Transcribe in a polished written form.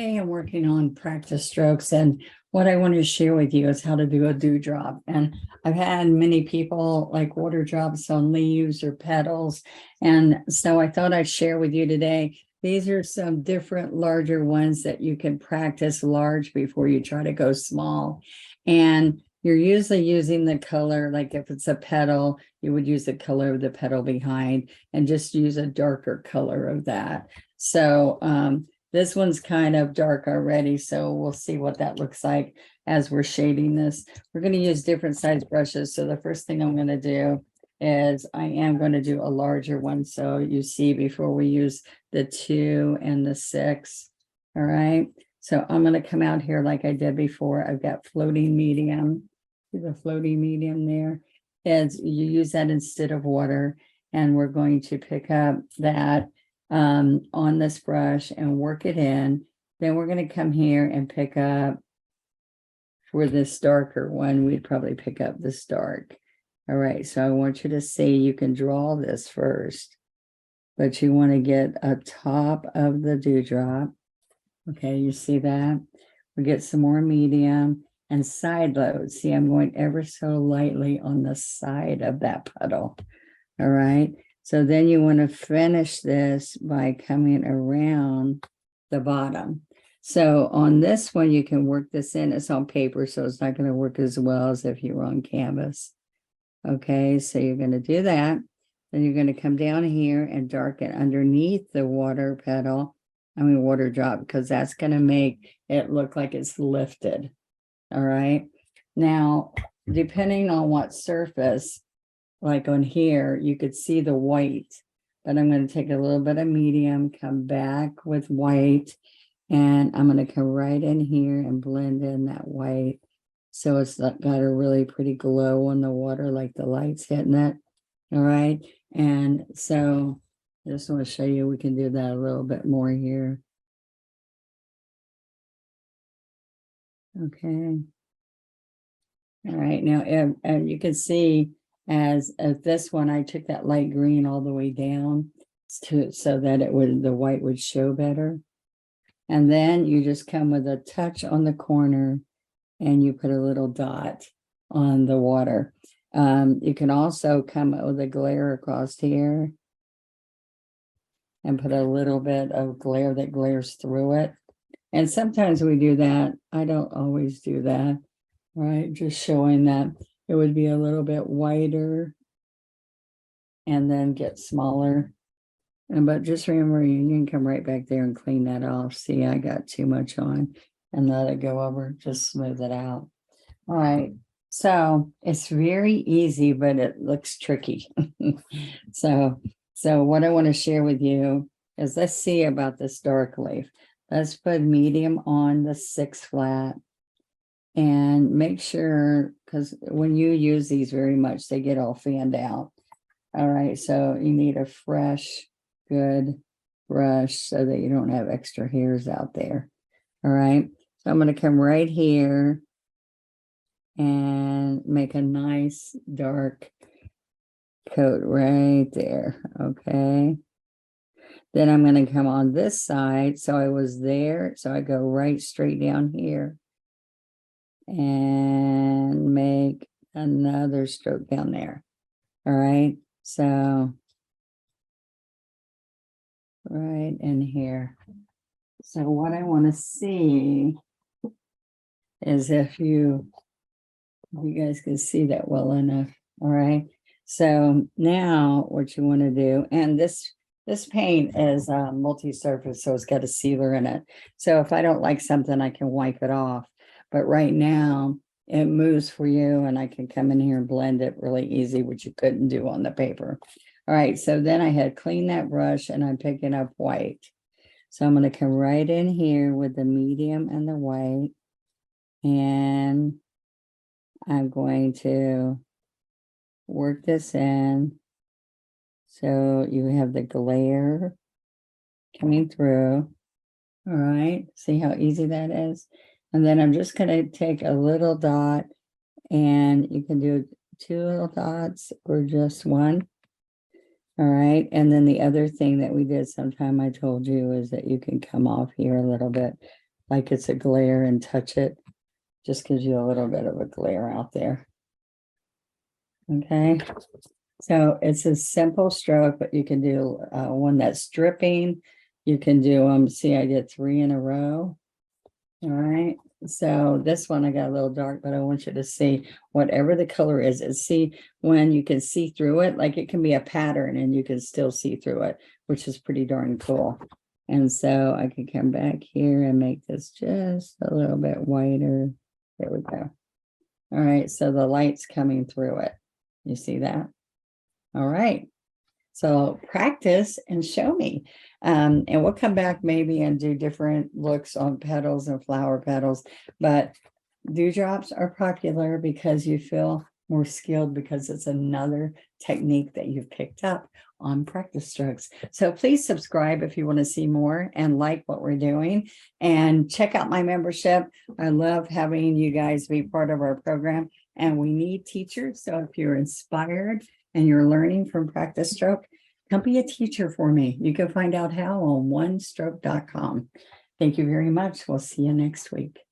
today I'm working on practice strokes, and what I want to share with you is how to do a dewdrop. And I've had many people like water drops on leaves or petals. And so I thought I'd share with you today. These are some different larger ones that you can practice large before you try to go small. And you're usually using the color, like if it's a petal, you would use the color of the petal behind and just use a darker color of that. So this one's kind of dark already, so we'll see what that looks like as we're shading this. We're going to use different size brushes. So the first thing I'm going to do is I am going to do a larger one. So you see before we use the 2 and the 6. All right. So I'm going to come out here like I did before. I've got floating medium. See the floating medium there? As you use that instead of water. And we're going to pick up that on this brush and work it in. Then we're going to come here and pick up for this darker one. We'd probably pick up this dark. All right, so I want you to see, you can draw this first, but you want to get a top of the dewdrop. Okay, you see that? We get some more medium and side load. See, I'm going ever so lightly on the side of that puddle. All right. So then you want to finish this by coming around the bottom. So on this one, you can work this in. It's on paper, so it's not going to work as well as if you were on canvas. Okay, so you're going to do that. Then you're going to come down here and darken underneath the water drop, because that's going to make it look like it's lifted. All right. Now, depending on what surface, like on here, you could see the white, but I'm going to take a little bit of medium, come back with white, and I'm going to come right in here and blend in that white. So it's got a really pretty glow on the water, like the light's hitting it. All right. And so I just want to show you, we can do that a little bit more here. Okay. All right. Now, and you can see, as this one, I took that light green all the way down so that the white would show better. And then you just come with a touch on the corner and you put a little dot on the water. You can also come with a glare across here and put a little bit of glare that glares through it. And sometimes we do that. I don't always do that, right? Just showing that it would be a little bit whiter and then get smaller. But just remember, you can come right back there and clean that off. See, I got too much on, and let it go over, just smooth it out. All right, so it's very easy, but it looks tricky. So what I want to share with you is, let's see about this dark leaf. Let's put medium on the 6 flat. And make sure, because when you use these very much, they get all fanned out. All right, so you need a fresh, good brush so that you don't have extra hairs out there. All right, so I'm going to come right here and make a nice dark coat right there. Okay. Then I'm going to come on this side. So I was there. So I go right straight down here and make another stroke down there. All right, so right in here. So what I want to see is if you guys can see that well enough. All right, so now what you want to do, and this paint is multi-surface, so it's got a sealer in it. So if I don't like something, I can wipe it off. But right now it moves for you, and I can come in here and blend it really easy, which you couldn't do on the paper. All right, so then I had cleaned that brush and I'm picking up white. So I'm going to come right in here with the medium and the white, and I'm going to work this in so you have the glare coming through. All right, see how easy that is? And then I'm just going to take a little dot, and you can do 2 little dots or just 1. All right. And then the other thing that we did sometime, I told you, is that you can come off here a little bit like it's a glare and touch it. Just gives you a little bit of a glare out there. Okay. So it's a simple stroke, but you can do one that's dripping. You can do see, I did 3 in a row. All right. So this one I got a little dark, but I want you to see whatever the color is. See when you can see through it, like it can be a pattern and you can still see through it, which is pretty darn cool. And so I can come back here and make this just a little bit whiter. There we go. All right. So the light's coming through it. You see that? All right. So practice and show me. And we'll come back maybe and do different looks on petals and flower petals. But dewdrops are popular because you feel more skilled because it's another technique that you've picked up on practice strokes. So please subscribe if you want to see more and like what we're doing, and check out my membership. I love having you guys be part of our program, and we need teachers. So if you're inspired and you're learning from practice stroke, come be a teacher for me. You can find out how on onestroke.com. Thank you very much. We'll see you next week.